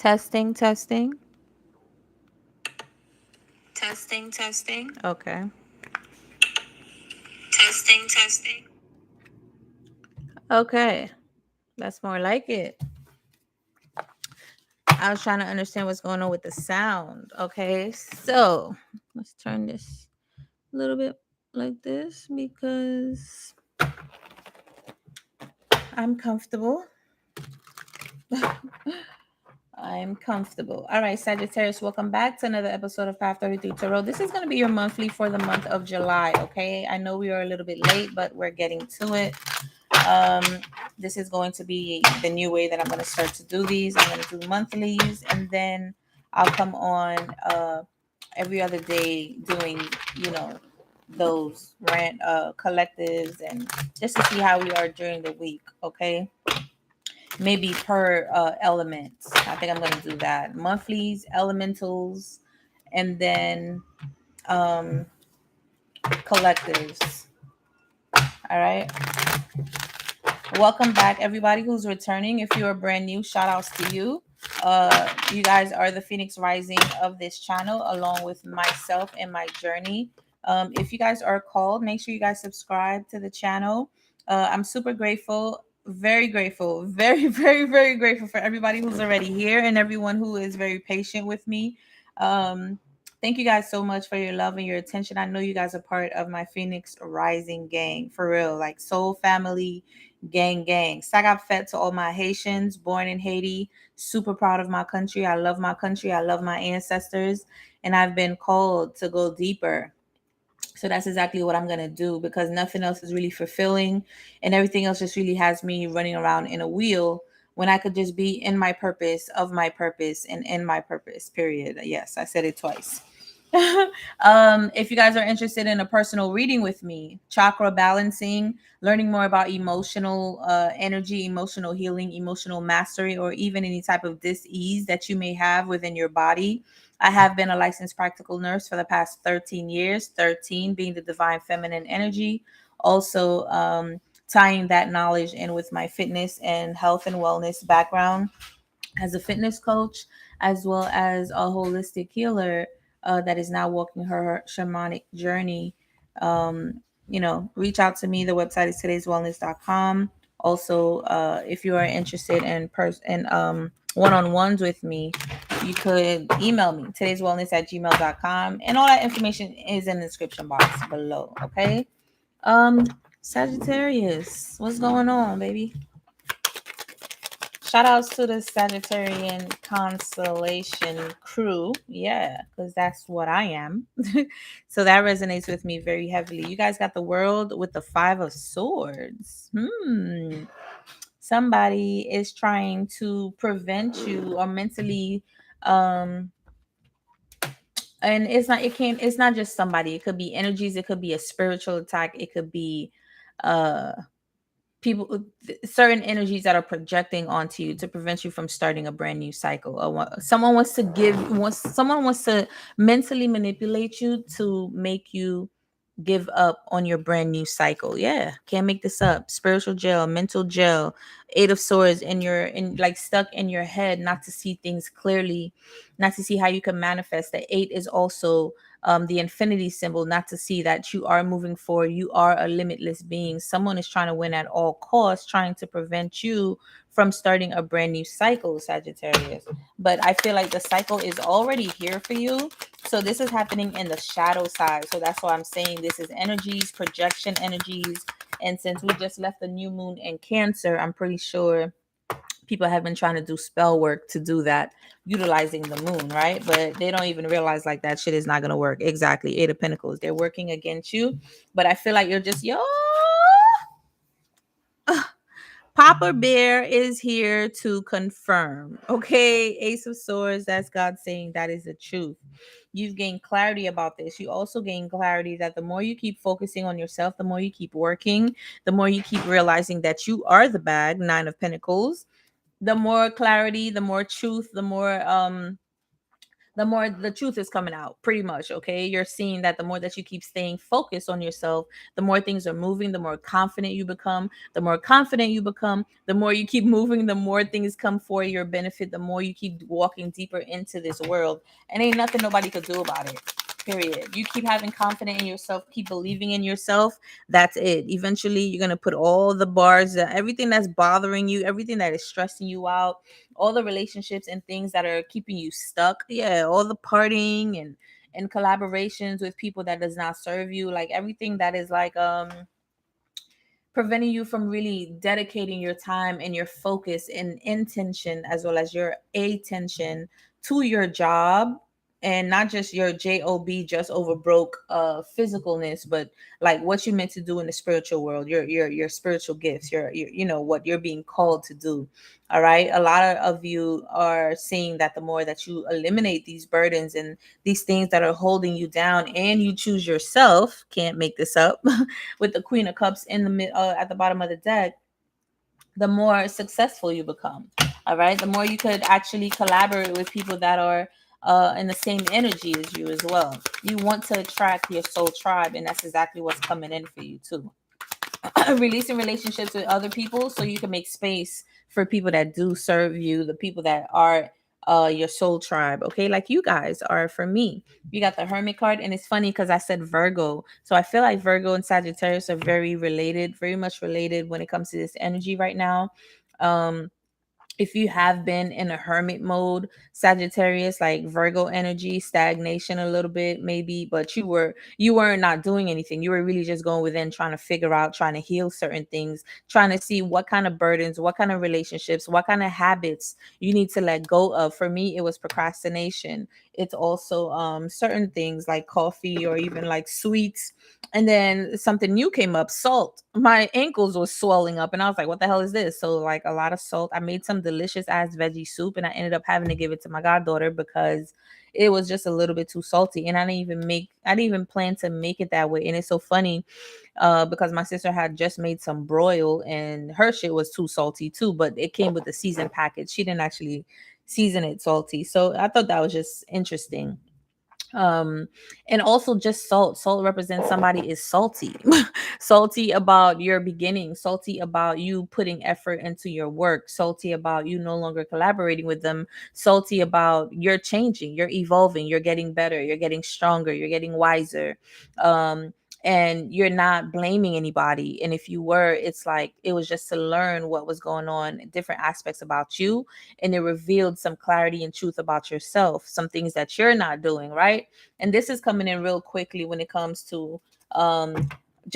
Testing, testing. Testing, testing. Okay. Testing, testing. Okay. That's more like it. I was trying to understand what's going on with the sound. Okay. So let's turn this a little bit like this because I'm comfortable. I'm comfortable. All right, Sagittarius, welcome back to another episode of 533 Tarot. This is going to be your monthly for the month of July, okay? I know we are a little bit late, but we're getting to it. Um, this is going to be the new way that I'm going to start to do these. I'm going to do monthlies, and then I'll come on every other day doing, you know, those rant collectives and just to see how we are during the week, okay? Maybe per element. I think I'm going to do that. Monthlies, elementals, and then um, collectives. All right. Welcome back, everybody who's returning. If you're brand new, shout outs to you. You guys are the Phoenix Rising of this channel, along with myself and my journey. If you guys are called, make sure you guys subscribe to the channel. I'm super grateful, very grateful, very, very, very grateful for everybody who's already here and everyone who is very patient with me. Um, Thank you guys so much for your love and your attention. I know you guys are part of my Phoenix Rising gang, for real, like soul family, gang, gang. Sagap Fet to all my Haitians born in Haiti. Super proud of my country. I love my country. I love my ancestors. And I've been called to go deeper. So that's exactly what I'm going to do because nothing else is really fulfilling. And everything else just really has me running around in a wheel when I could just be in my purpose, of my purpose, and in my purpose, period. Yes, I said it twice. If you guys are interested in a personal reading with me, chakra balancing, learning more about emotional energy, emotional healing, emotional mastery, or even any type of dis-ease that you may have within your body. I have been a licensed practical nurse for the past 13 years, 13 being the divine feminine energy. Also, tying that knowledge in with my fitness and health and wellness background as a fitness coach, as well as a holistic healer that is now walking her shamanic journey. Reach out to me. The website is today'swellness.com. Also, if you are interested in one-on-ones with me, you could email me today'swellness@gmail.com. And all that information is in the description box below. Okay. Um, Sagittarius, what's going on, baby? Shout outs to the Sagittarian constellation crew. Yeah, because that's what I am. So that resonates with me very heavily. You guys got the world with the Five of Swords. Somebody is trying to prevent you or mentally and it's not just somebody. It could be energies, it could be a spiritual attack, it could be uh people, certain energies that are projecting onto you to prevent you from starting a brand new cycle. Someone wants to mentally manipulate you to make you give up on your brand new cycle. Yeah, can't make this up. Spiritual jail, mental jail, Eight of Swords in like stuck in your head, not to see things clearly, not to see how you can manifest. The eight is also the infinity symbol, not to see that you are moving forward, you are a limitless being. Someone is trying to win at all costs, trying to prevent you from starting a brand new cycle, Sagittarius. But I feel like the cycle is already here for you. So this is happening in the shadow side. So that's why I'm saying this is energies, projection energies. And since we just left the new moon in Cancer, I'm pretty sure people have been trying to do spell work to do that utilizing the moon, right? But they don't even realize like that shit is not going to work. Exactly. Eight of Pentacles. They're working against you. But I feel like you're just, Papa Bear is here to confirm. Okay, Ace of Swords, that's God saying that is the truth. You've gained clarity about this. You also gain clarity that the more you keep focusing on yourself, the more you keep working, the more you keep realizing that you are the bag, Nine of Pentacles. The more clarity, the more truth, the more the truth is coming out, pretty much. Okay, you're seeing that the more that you keep staying focused on yourself, the more things are moving, the more confident you become. The more confident you become, the more you keep moving, the more things come for your benefit, the more you keep walking deeper into this world, and ain't nothing nobody could do about it. Period. You keep having confidence in yourself, keep believing in yourself. That's it. Eventually you're going to put all the bars, everything that's bothering you, everything that is stressing you out, all the relationships and things that are keeping you stuck, yeah, all the partying and collaborations with people that does not serve you, like everything that is like preventing you from really dedicating your time and your focus and intention as well as your attention to your job, and not just your job just over broke physicalness, but like what you meant to do in the spiritual world, your spiritual gifts, your you know what you're being called to do. All right, a lot of you are seeing that the more that you eliminate these burdens and these things that are holding you down, and you choose yourself, can't make this up, with the Queen of Cups in the at the bottom of the deck, the more successful you become. All right, the more you could actually collaborate with people that are in the same energy as you as well. You want to attract your soul tribe, and that's exactly what's coming in for you too. Releasing relationships with other people so you can make space for people that do serve you, the people that are your soul tribe, okay, like you guys are for me. You got the Hermit card, and it's funny because I said Virgo, so I feel like Virgo and Sagittarius are very related, very much related when it comes to this energy right now. um if you have been in a hermit mode, Sagittarius, like Virgo energy, stagnation a little bit maybe, but you weren't not doing anything. You were really just going within, trying to figure out, trying to heal certain things, trying to see what kind of burdens, what kind of relationships, what kind of habits you need to let go of. For me, it was procrastination. It's also certain things like coffee or even like sweets. And then something new came up, salt. My ankles were swelling up, and I was like, what the hell is this? So, like, a lot of salt. I made some delicious ass veggie soup, and I ended up having to give it to my goddaughter because it was just a little bit too salty. And I didn't even plan to make it that way. And it's so funny because my sister had just made some broil, and her shit was too salty too, but it came with the seasoned package. She didn't actually season it salty. So I thought that was just interesting. um and also just salt represents somebody is salty, salty about your beginning, salty about you putting effort into your work, salty about you no longer collaborating with them, salty about you're changing, you're evolving, you're getting better, you're getting stronger, you're getting wiser. And you're not blaming anybody, and if you were, it's like it was just to learn what was going on, different aspects about you, and it revealed some clarity and truth about yourself, some things that you're not doing right. And this is coming in real quickly when it comes to um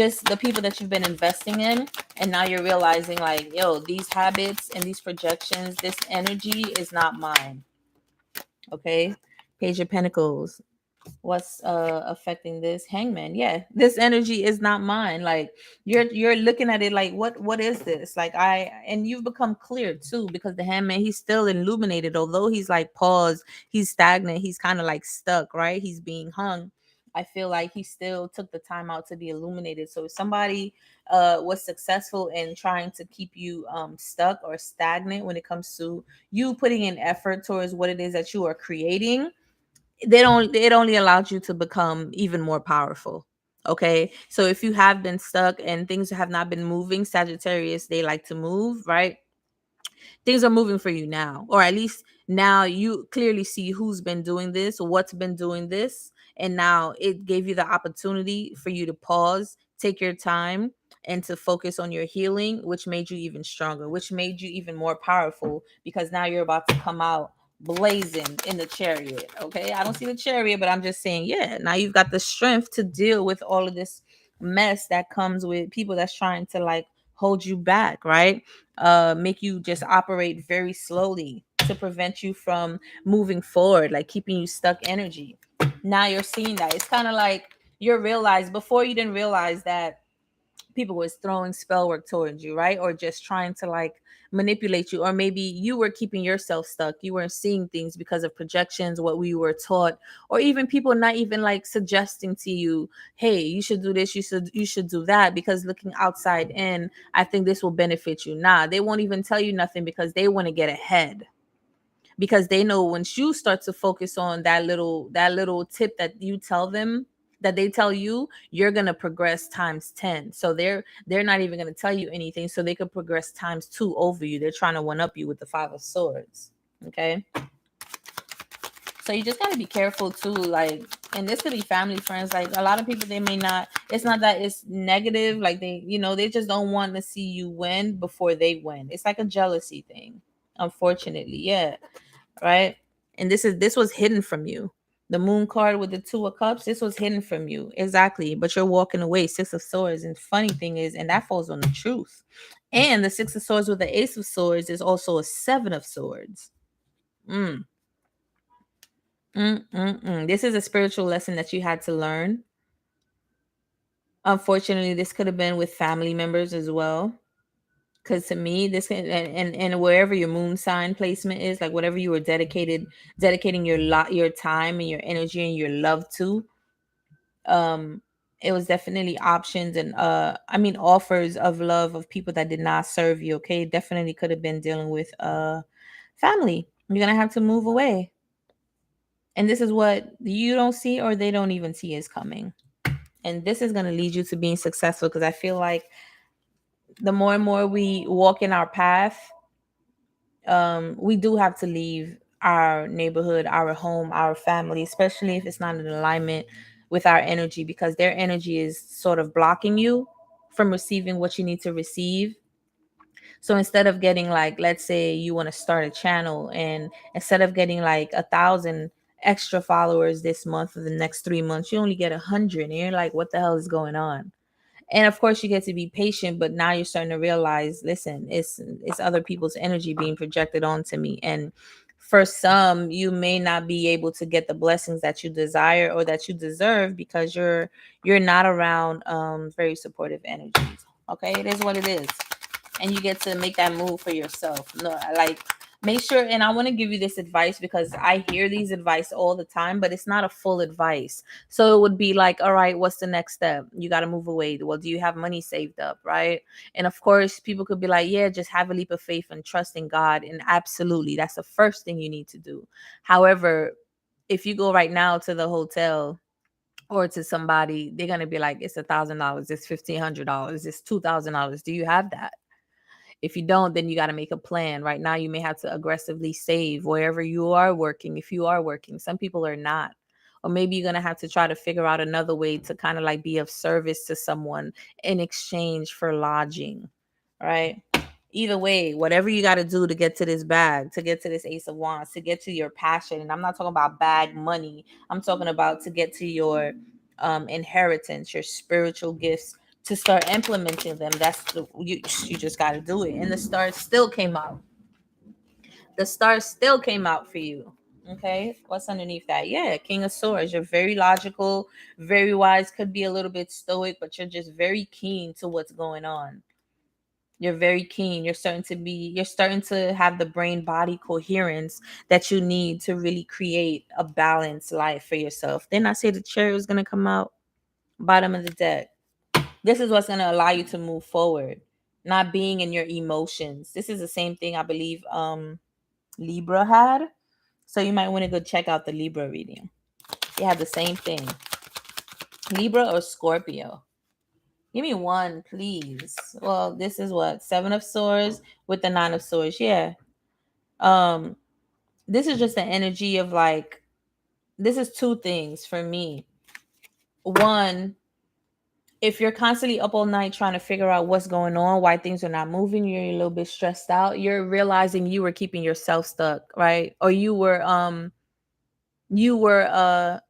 just the people that you've been investing in, and now you're realizing like, yo, these habits and these projections, this energy is not mine. Okay, Page of Pentacles, what's affecting this? Hangman, yeah, this energy is not mine. Like you're looking at it like, what is this? Like and you've become clear too, because the Hangman, he's still illuminated, although he's like paused, he's stagnant, he's kind of like stuck, right? He's being hung. I feel like he still took the time out to be illuminated. So if somebody was successful in trying to keep you stuck or stagnant when it comes to you putting in effort towards what it is that you are creating, it only allowed you to become even more powerful. Okay, so if you have been stuck and things have not been moving, Sagittarius, they like to move, right? Things are moving for you now, or at least now you clearly see who's been doing this, what's been doing this, and now it gave you the opportunity for you to pause, take your time, and to focus on your healing, which made you even stronger, which made you even more powerful, because now you're about to come out blazing in the chariot. Okay, I don't see the chariot, but I'm just saying, yeah, now you've got the strength to deal with all of this mess that comes with people that's trying to like hold you back, right? Make you just operate very slowly to prevent you from moving forward, like keeping you stuck energy. Now you're seeing that. It's kind of like you're realized, before you didn't realize that people was throwing spell work towards you, right? Or just trying to like manipulate you, or maybe you were keeping yourself stuck, you weren't seeing things because of projections, what we were taught, or even people not even like suggesting to you, hey, you should do this, you should do that, because looking outside in, I think this will benefit you. Nah, they won't even tell you nothing because they want to get ahead. because they know once you start to focus on that little tip that you tell them, that they tell you, you're going to progress times 10. So they're not even going to tell you anything, so they could progress times 2 over you. They're trying to one up you with the 5 of swords. Okay, so you just got to be careful too, like, and this could be family, friends. Like a lot of people, they may not, it's not that it's negative, like they just don't want to see you win before they win. It's like a jealousy thing, unfortunately. Yeah, right. And this was hidden from you. The moon card with the 2 of cups, this was hidden from you, exactly, but you're walking away. 6 of swords. And funny thing is, and that falls on the truth, and the 6 of swords with the ace of swords is also a 7 of swords. mm. This is a spiritual lesson that you had to learn. Unfortunately, this could have been with family members as well. Because to me, this can, and wherever your moon sign placement is, like whatever you were dedicating your time and your energy and your love to, um, it was definitely options and I mean offers of love of people that did not serve you. Okay, definitely could have been dealing with family. You're gonna have to move away, and this is what you don't see or they don't even see is coming. And this is going to lead you to being successful, because I feel like the more and more we walk in our path, we do have to leave our neighborhood, our home, our family, especially if it's not in alignment with our energy, because their energy is sort of blocking you from receiving what you need to receive. So instead of getting, like, let's say you want to start a channel, and instead of getting like 1,000 extra followers this month, for the next 3 months, you only get 100, and you're like, what the hell is going on? And of course you get to be patient, but now you're starting to realize, listen, it's other people's energy being projected onto me. And for some, you may not be able to get the blessings that you desire or that you deserve, because you're not around very supportive energies. Okay, it is what it is, and you get to make that move for yourself. No, like, make sure, and I want to give you this advice because I hear these advice all the time, but it's not a full advice. So it would be like, all right, what's the next step? You got to move away. Well, do you have money saved up, right? And of course, people could be like, yeah, just have a leap of faith and trust in God. And absolutely, that's the first thing you need to do. However, if you go right now to the hotel or to somebody, they're gonna be like, it's $1,000, it's $1,500, it's $2,000. Do you have that? If you don't, then you got to make a plan. Right now, you may have to aggressively save wherever you are working. If you are working, some people are not. Or maybe you're going to have to try to figure out another way to kind of like be of service to someone in exchange for lodging, right? Either way, whatever you got to do to get to this bag, to get to this Ace of Wands, to get to your passion. And I'm not talking about bag money. I'm talking about to get to your inheritance, your spiritual gifts, to start implementing them. You just got to do it. And the stars still came out. The stars still came out for you. Okay, what's underneath that? Yeah, King of Swords. You're very logical, very wise, could be a little bit stoic, but you're just very keen to what's going on. You're very keen. You're starting to have the brain body coherence that you need to really create a balanced life for yourself. Didn't I say the Chariot was going to come out? Bottom of the deck. This is what's going to allow you to move forward, not being in your emotions. This is the same thing I believe Libra had. So you might want to go check out the Libra reading. They have the same thing. Libra or Scorpio. Give me one, please. Well, this is what? 7 of Swords with the 9 of Swords. Yeah. Um, this is just the energy of, like, this is two things for me. One, if you're constantly up all night trying to figure out what's going on, why things are not moving, you're a little bit stressed out, you're realizing you were keeping yourself stuck, right? Or you were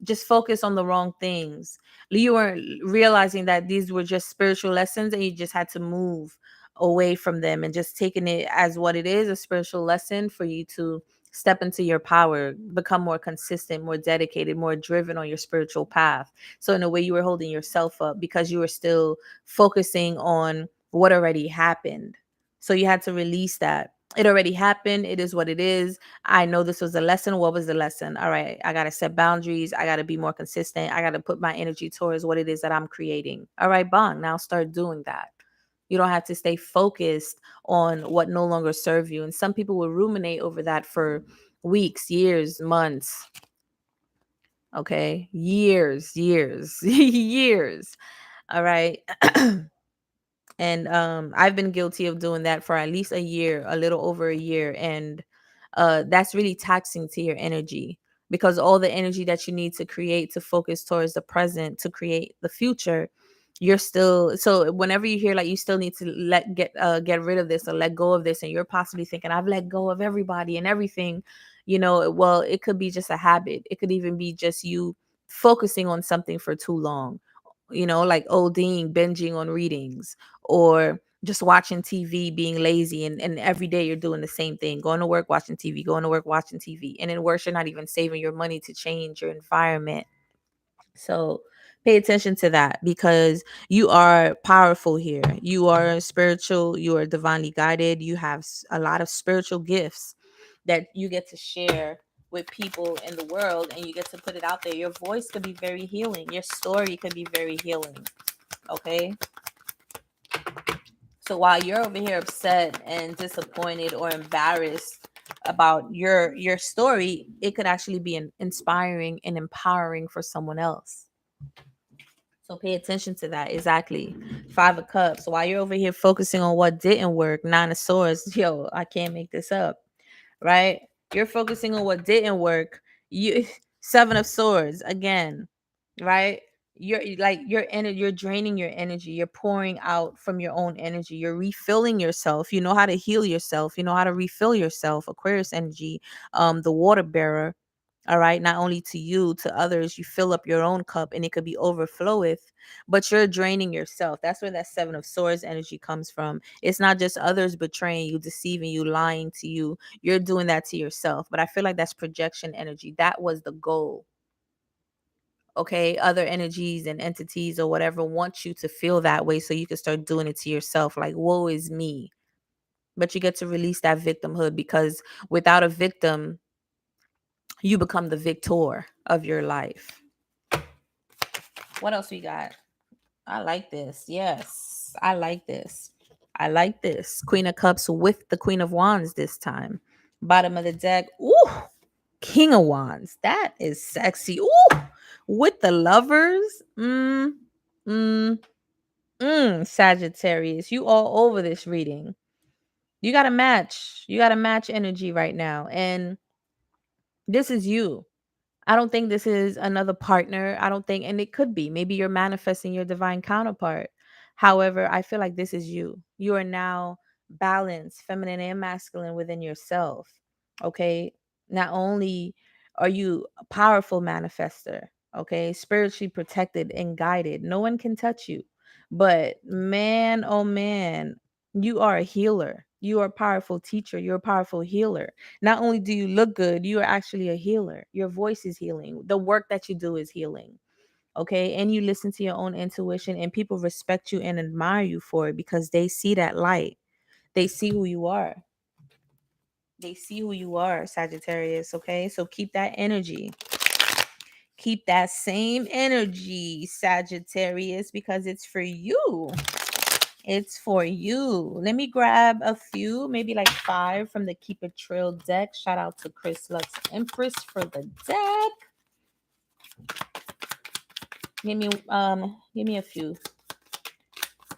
just focused on the wrong things. You weren't realizing that these were just spiritual lessons, and you just had to move away from them and just taking it as what it is, a spiritual lesson for you to step into your power, become more consistent, more dedicated, more driven on your spiritual path. So in a way, you were holding yourself up because you were still focusing on what already happened. So you had to release that. It already happened. It is what it is. I know this was a lesson. What was the lesson? All right, I got to set boundaries. I got to be more consistent. I got to put my energy towards what it is that I'm creating. All right, bong. Now start doing that. You don't have to stay focused on what no longer serves you. And some people will ruminate over that for weeks, years, months. Okay, years, years. All right. And I've been guilty of doing that for at least a year, a little over a year, and that's really taxing to your energy, because all the energy that you need to create, to focus towards the present, to create the future, you're still, so whenever you hear like you still need to get rid of this or let go of this, and you're possibly thinking I've let go of everybody and everything, well, it could be just a habit. It could even be just you focusing on something for too long, like ODing, binging on readings, or just watching TV, being lazy, and every day you're doing the same thing, going to work, watching TV, going to work, watching TV. And then worse, you're not even saving your money to change your environment. So pay attention to that, because you are powerful here. You are spiritual, you are divinely guided, you have a lot of spiritual gifts that you get to share with people in the world, and you get to put it out there. Your voice could be very healing, your story could be very healing. Okay, so while you're over here upset and disappointed or embarrassed about your story, it could actually be inspiring and empowering for someone else. So pay attention to that. Exactly. 5 of Cups. While you're over here focusing on what didn't work, 9 of Swords. Yo, I can't make this up. Right? You're focusing on what didn't work. You 7 of Swords again. Right? You're draining your energy. You're pouring out from your own energy. You're refilling yourself. You know how to heal yourself. You know how to refill yourself. Aquarius energy, the water bearer. All right, not only to you, to others, you fill up your own cup and it could be overfloweth, but you're draining yourself. That's where that 7 of Swords energy comes from. It's not just others betraying you, deceiving you, lying to you. You're doing that to yourself. But I feel like that's projection energy. That was the goal. Okay, other energies and entities or whatever want you to feel that way so you can start doing it to yourself, like woe is me. But you get to release that victimhood, because without a victim, you become the victor of your life. What else we got? I like this. Yes, I like this. I like this. Queen of Cups with the Queen of Wands this time. Bottom of the deck. Ooh, King of Wands. That is sexy. Ooh, with the Lovers. Mm, Sagittarius. You all over this reading. You got to match. You got to match energy right now. And this is you. I don't think this is another partner. I don't think, and it could be. Maybe you're manifesting your divine counterpart. However, I feel like this is you. You are now balanced, feminine and masculine within yourself. Okay. Not only are you a powerful manifester, okay, spiritually protected and guided, no one can touch you. But man, oh man, you are a healer. You are a powerful teacher. You're a powerful healer. Not only do you look good, you are actually a healer. Your voice is healing. The work that you do is healing. Okay. And you listen to your own intuition, and people respect you and admire you for it because they see that light. They see who you are. They see who you are, Sagittarius. Okay. So keep that energy. Keep that same energy, Sagittarius, because it's for you. It's for you. Let me grab a few, maybe like 5 from the Keep It Trill deck. Shout out to Chris Lux Empress for the deck. Give me a few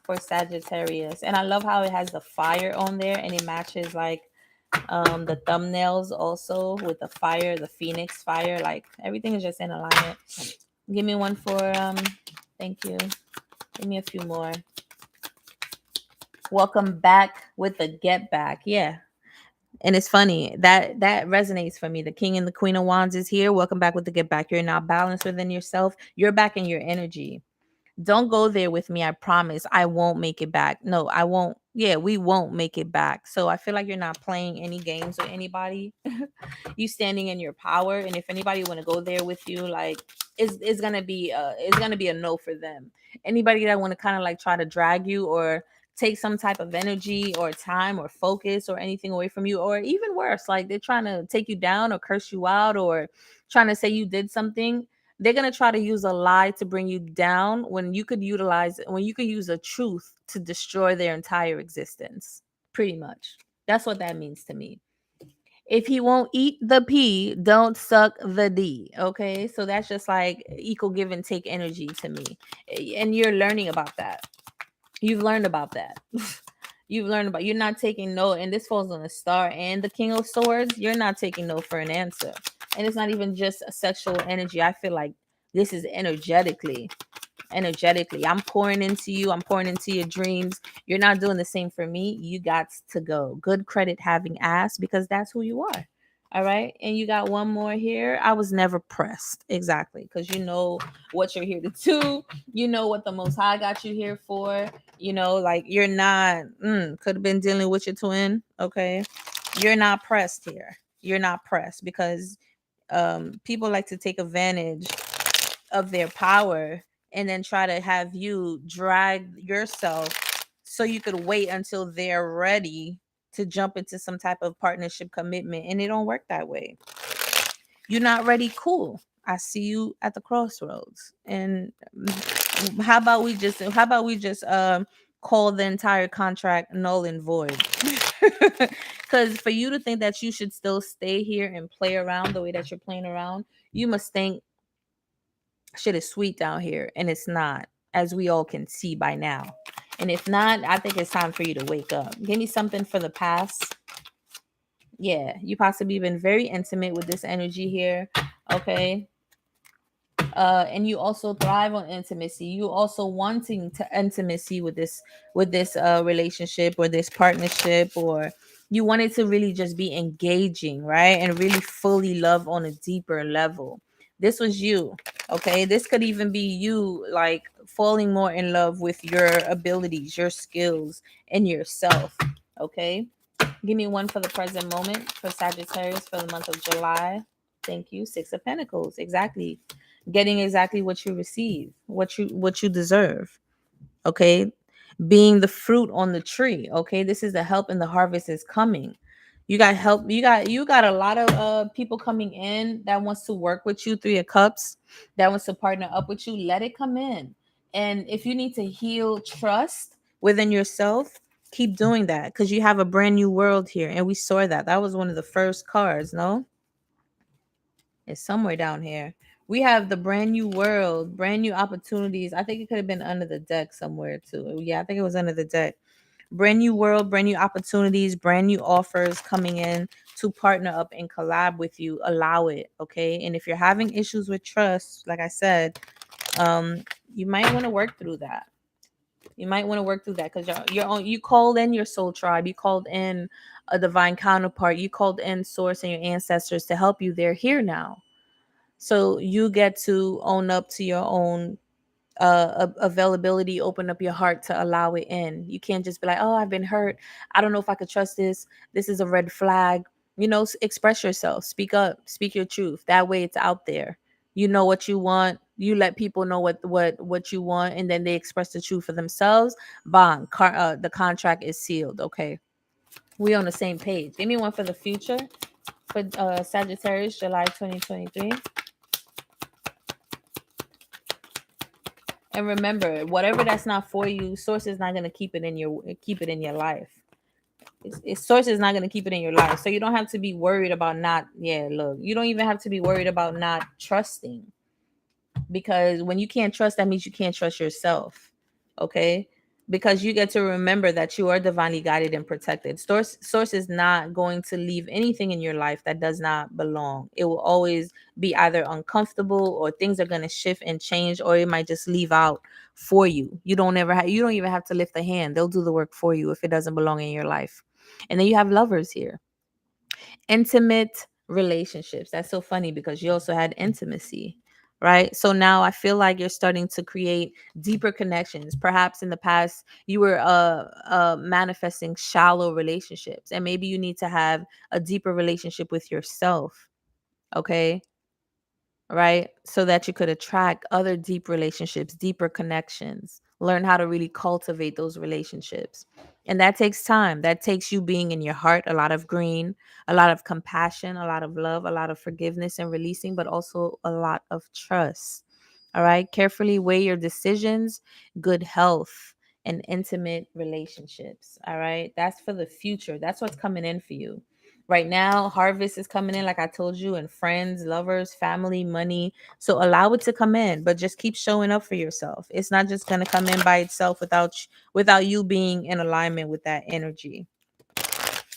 for Sagittarius. And I love how it has the fire on there, and it matches like the thumbnails also with the fire, the phoenix fire. Like everything is just in alignment. Give me one for thank you. Give me a few more. Welcome back with the get back. Yeah. And it's funny that resonates for me. The King and the Queen of Wands is here. Welcome back with the get back. You're now balanced within yourself. You're back in your energy. Don't go there with me. I promise I won't make it back. No, I won't. Yeah, we won't make it back. So I feel like you're not playing any games with anybody. You standing in your power, and if anybody want to go there with you, like it's gonna be a no for them. Anybody that want to kind of like try to drag you or take some type of energy or time or focus or anything away from you, or even worse, like they're trying to take you down or curse you out or trying to say you did something, they're going to try to use a lie to bring you down when you could use a truth to destroy their entire existence. Pretty much. That's what that means to me. If he won't eat the P, don't suck the D. Okay. So that's just like equal give and take energy to me. And you're learning about that. You've learned about that. You've learned about, you're not taking no, and this falls on the star and the King of Swords. You're not taking no for an answer. And it's not even just a sexual energy. I feel like this is energetically. I'm pouring into you. I'm pouring into your dreams. You're not doing the same for me. You got to go. Good credit having ass, because that's who you are. All right. And you got one more here. I was never pressed. Exactly. Because you know what you're here to do. You know what the Most High got you here for. You know, like you're not, could have been dealing with your twin. Okay. You're not pressed here. You're not pressed because people like to take advantage of their power and then try to have you drag yourself so you could wait until they're ready to jump into some type of partnership commitment, and it don't work that way. You're not ready, cool. I see you at the crossroads. And how about we just call the entire contract null and void. Because for you to think that you should still stay here and play around the way that you're playing around, you must think shit is sweet down here, and it's not, as we all can see by now. And if not, I think it's time for you to wake up. Give me something for the past. Yeah, you possibly been very intimate with this energy here. Okay. And you also thrive on intimacy. You also wanting to intimacy with this relationship or this partnership, or you wanted to really just be engaging, right? And really fully love on a deeper level. This was you. Okay, this could even be you, like falling more in love with your abilities, your skills, and yourself. Okay, give me one for the present moment for Sagittarius for the month of July. Thank you. Six of Pentacles. Exactly. Getting exactly what you receive, what you deserve. Okay? Being the fruit on the tree. Okay? This is the help, and the harvest is coming. You got help. You got a lot of people coming in that wants to work with you. Three of Cups, that wants to partner up with you. Let it come in. And if you need to heal trust within yourself, keep doing that, because you have a brand new world here. And we saw that. That was one of the first cards, no? It's somewhere down here. We have the brand new world, brand new opportunities. I think it could have been under the deck somewhere too. Yeah, I think it was under the deck. Brand new world, brand new opportunities, brand new offers coming in to partner up and collab with you. Allow it, okay? And if you're having issues with trust, like I said, um, you might want to work through that. You might want to work through that, because you called in your soul tribe, you called in a divine counterpart, you called in source and your ancestors to help you. They're here now, so you get to own up to your own availability, open up your heart to allow it in. You can't just be like, oh, I've been hurt, I don't know if I could trust this is a red flag. Express yourself, speak up, speak your truth. That way it's out there. You know what you want, you let people know what you want, and then they express the truth for themselves. The contract is sealed. Okay, we on the same page. Give me one for the future for Sagittarius, July 2023. And remember, whatever that's not for you, source is not going to keep it in your life. Source is not going to keep it in your life. So you don't have to be worried about not, yeah, look, you don't even have to be worried about not trusting, because when you can't trust, that means you can't trust yourself. Okay, because you get to remember that you are divinely guided and protected. Source is not going to leave anything in your life that does not belong. It will always be either uncomfortable, or things are going to shift and change, or it might just leave out for you. You don't even have to lift a hand. They'll do the work for you if it doesn't belong in your life. And then you have lovers here. Intimate relationships. That's so funny, because you also had intimacy, right? So now I feel like you're starting to create deeper connections. Perhaps in the past you were manifesting shallow relationships, and maybe you need to have a deeper relationship with yourself. Okay, right? So that you could attract other deep relationships, deeper connections, learn how to really cultivate those relationships. And that takes time. That takes you being in your heart, a lot of green, a lot of compassion, a lot of love, a lot of forgiveness and releasing, but also a lot of trust. All right. Carefully weigh your decisions, good health, and intimate relationships. All right. That's for the future. That's what's coming in for you. Right now, harvest is coming in, like I told you, and friends, lovers, family, money. So allow it to come in, but just keep showing up for yourself. It's not just gonna come in by itself without you being in alignment with that energy.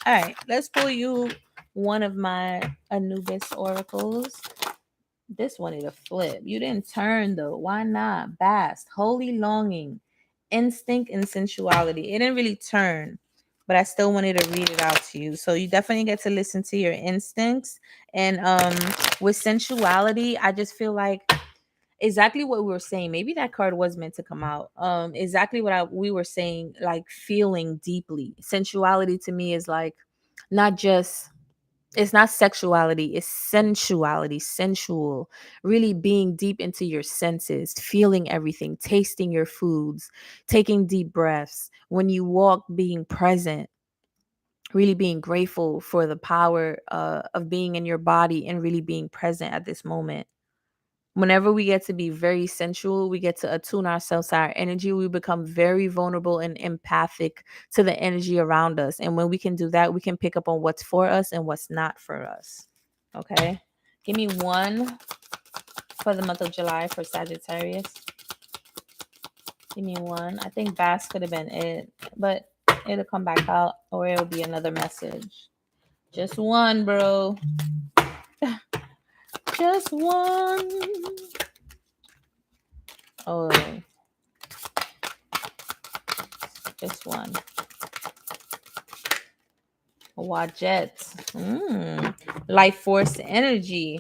All right, let's pull you one of my Anubis oracles. This wanted to flip. You didn't turn though. Why not? Bast, holy longing, instinct, and sensuality. It didn't really turn, but I still wanted to read it out to you. So you definitely get to listen to your instincts. And with sensuality, I just feel like exactly what we were saying. Maybe that card was meant to come out. Exactly what we were saying, like feeling deeply. Sensuality to me is like not just, it's not sexuality, it's sensuality, sensual, really being deep into your senses, feeling everything, tasting your foods, taking deep breaths, when you walk, being present, really being grateful for the power of being in your body and really being present at this moment. Whenever we get to be very sensual, we get to attune ourselves to our energy. We become very vulnerable and empathic to the energy around us. And when we can do that, we can pick up on what's for us and what's not for us. Okay. Give me one for the month of July for Sagittarius. Give me one. I think Bass could have been it, but it'll come back out or it'll be another message. Just one, bro. Just one. Oh, just one. Wajet. Life force energy.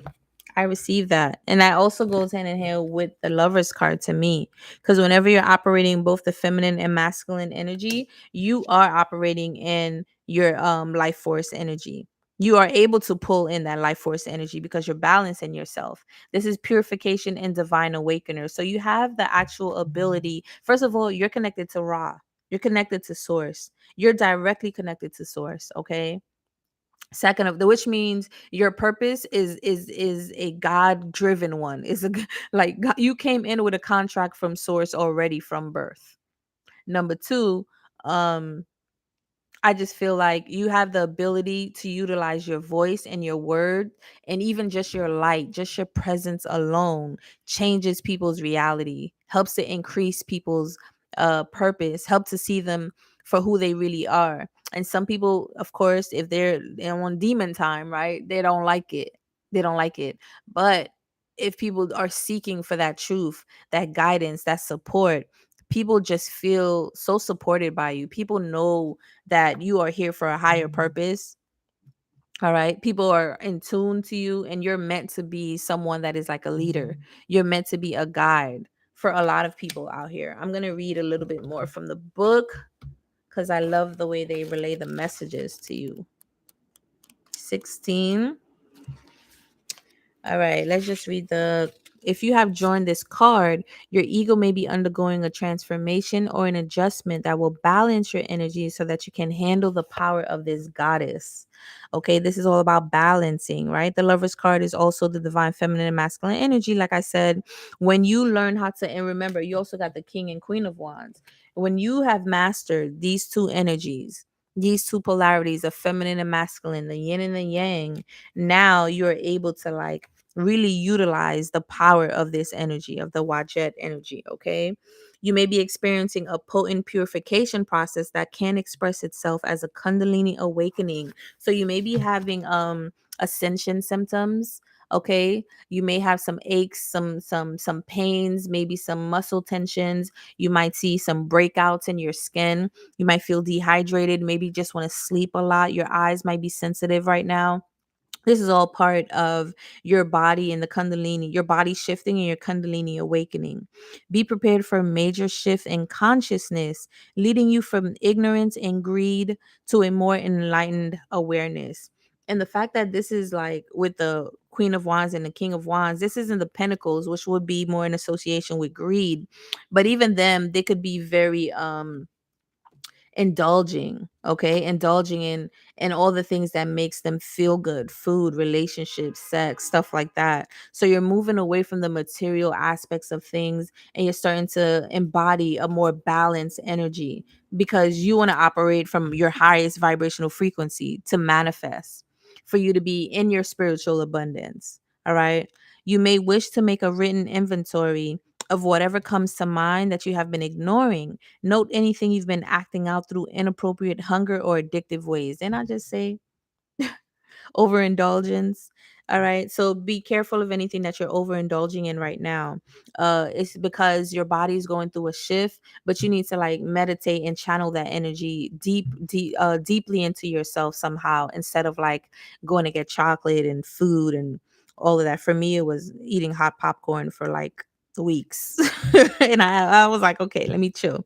I received that. And that also goes hand in hand with the lover's card to me. Because whenever you're operating both the feminine and masculine energy, you are operating in your life force energy. You are able to pull in that life force energy because you're balancing yourself. This is purification and divine awakener. So you have the actual ability. First of all, you're connected to Ra. You're connected to source. You're directly connected to source. Okay. Second of the, which means your purpose is a God driven one. Is a like you came in with a contract from source already from birth. Number two, um I just feel like you have the ability to utilize your voice and your word, and even just your light, just your presence alone changes people's reality, helps to increase people's purpose, help to see them for who they really are. And some people, of course, if they're on demon time, right? They don't like it. They don't like it. But if people are seeking for that truth, that guidance, that support, people just feel so supported by you. People know that you are here for a higher purpose. All right. People are in tune to you, and you're meant to be someone that is like a leader. You're meant to be a guide for a lot of people out here. I'm going to read a little bit more from the book because I love the way they relay the messages to you. 16. All right, let's just read the. If you have joined this card, your ego may be undergoing a transformation or an adjustment that will balance your energy so that you can handle the power of this goddess. Okay, this is all about balancing, right? The Lover's card is also the divine feminine and masculine energy. Like I said, when you learn how to, and remember, you also got the King and Queen of Wands. When you have mastered these two energies, these two polarities of feminine and masculine, the yin and the yang, now you're able to like really utilize the power of this energy, of the Wajet energy. Okay, you may be experiencing a potent purification process that can express itself as a Kundalini awakening. So you may be having ascension symptoms. Okay, you may have some aches, some pains, maybe some muscle tensions. You might see some breakouts in your skin. You might feel dehydrated, maybe just want to sleep a lot. Your eyes might be sensitive right now. This is all part of your body and the Kundalini, your body shifting and your Kundalini awakening. Be prepared for a major shift in consciousness, leading you from ignorance and greed to a more enlightened awareness. And the fact that this is like with the Queen of Wands and the King of Wands, this isn't the Pentacles, which would be more in association with greed. But even them, they could be very indulging in all the things that makes them feel good, food, relationships, sex, stuff like that. So you're moving away from the material aspects of things, and you're starting to embody a more balanced energy because you want to operate from your highest vibrational frequency to manifest. for you to be in your spiritual abundance. All right. You may wish to make a written inventory of whatever comes to mind that you have been ignoring. Note anything you've been acting out through inappropriate hunger or addictive ways. And I just say overindulgence. All right. So be careful of anything that you're overindulging in right now. It's because your body is going through a shift, but you need to like meditate and channel that energy deeply into yourself somehow, instead of like going to get chocolate and food and all of that. For me, it was eating hot popcorn for like weeks. And I was like, okay, let me chill.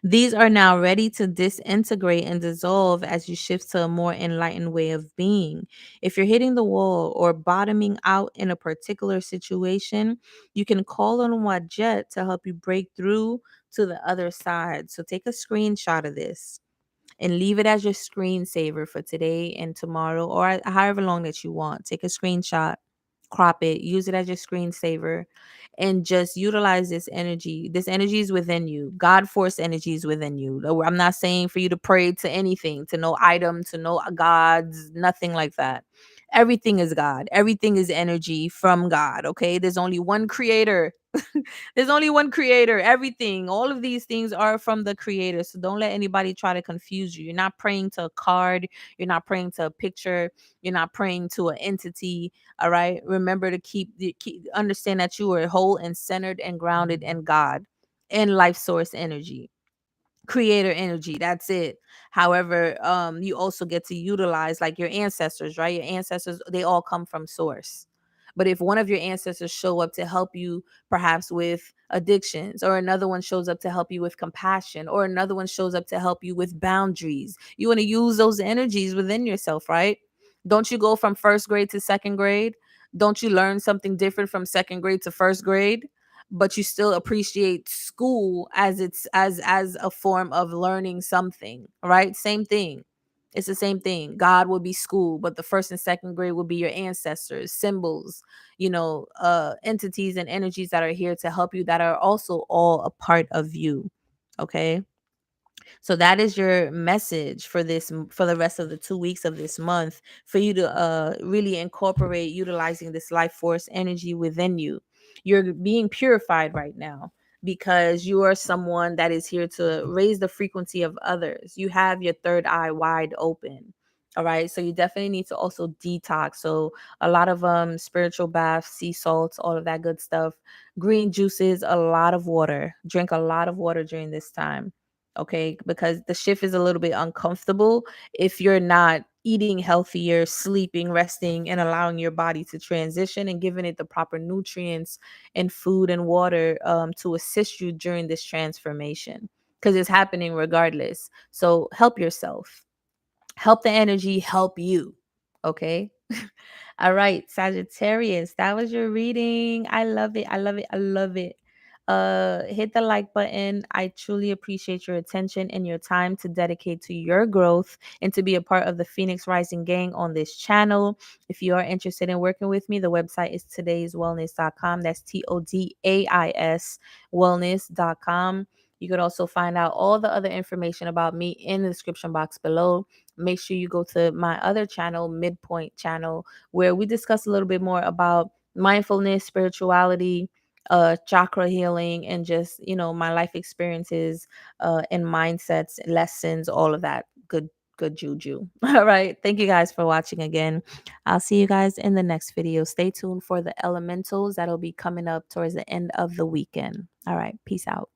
These are now ready to disintegrate and dissolve as you shift to a more enlightened way of being. If you're hitting the wall or bottoming out in a particular situation, you can call on Wajet to help you break through to the other side. So take a screenshot of this and leave it as your screensaver for today and tomorrow, or however long that you want. Take a screenshot, crop it, use it as your screensaver, and just utilize this energy. This energy is within you. God force energy is within you. I'm not saying for you to pray to anything, to no item, to no gods, nothing like that. Everything is God. Everything is energy from God. Okay. There's only one creator. There's only one creator. Everything, all of these things are from the creator. So don't let anybody try to confuse you. You're not praying to a card. You're not praying to a picture. You're not praying to an entity. All right. Remember to keep understand that you are whole and centered and grounded in God and life source energy, creator energy. That's it. However, you also get to utilize like your ancestors, right? Your ancestors, they all come from source. But if one of your ancestors show up to help you perhaps with addictions, or another one shows up to help you with compassion, or another one shows up to help you with boundaries, you want to use those energies within yourself, right? Don't you go from first grade to second grade? Don't you learn something different from second grade to first grade? But you still appreciate school as it's as a form of learning something, right? Same thing. It's the same thing. God will be school, but the first and second grade will be your ancestors, symbols, entities and energies that are here to help you, that are also all a part of you. Okay. So that is your message for for the rest of the 2 weeks of this month, for you to really incorporate utilizing this life force energy within you. You're being purified right now because you are someone that is here to raise the frequency of others. You have your third eye wide open. All right. So you definitely need to also detox. So a lot of spiritual baths, sea salts, all of that good stuff, green juices, a lot of water. Drink a lot of water during this time. Okay, because the shift is a little bit uncomfortable if you're not eating healthier, sleeping, resting, and allowing your body to transition and giving it the proper nutrients and food and water to assist you during this transformation, because it's happening regardless. So help yourself, help the energy help you. Okay. All right, Sagittarius, that was your reading. I love it. I love it. I love it. Hit the like button. I truly appreciate your attention and your time to dedicate to your growth and to be a part of the Phoenix Rising gang on this channel. If you are interested in working with me, the website is todayswellness.com. That's TODAIS wellness.com. You could also find out all the other information about me in the description box below. Make sure you go to my other channel, Midpoint channel, where we discuss a little bit more about mindfulness, spirituality, chakra healing, and just, my life experiences, and mindsets, lessons, all of that good juju. All right. Thank you guys for watching again. I'll see you guys in the next video. Stay tuned for the elementals that'll be coming up towards the end of the weekend. All right. Peace out.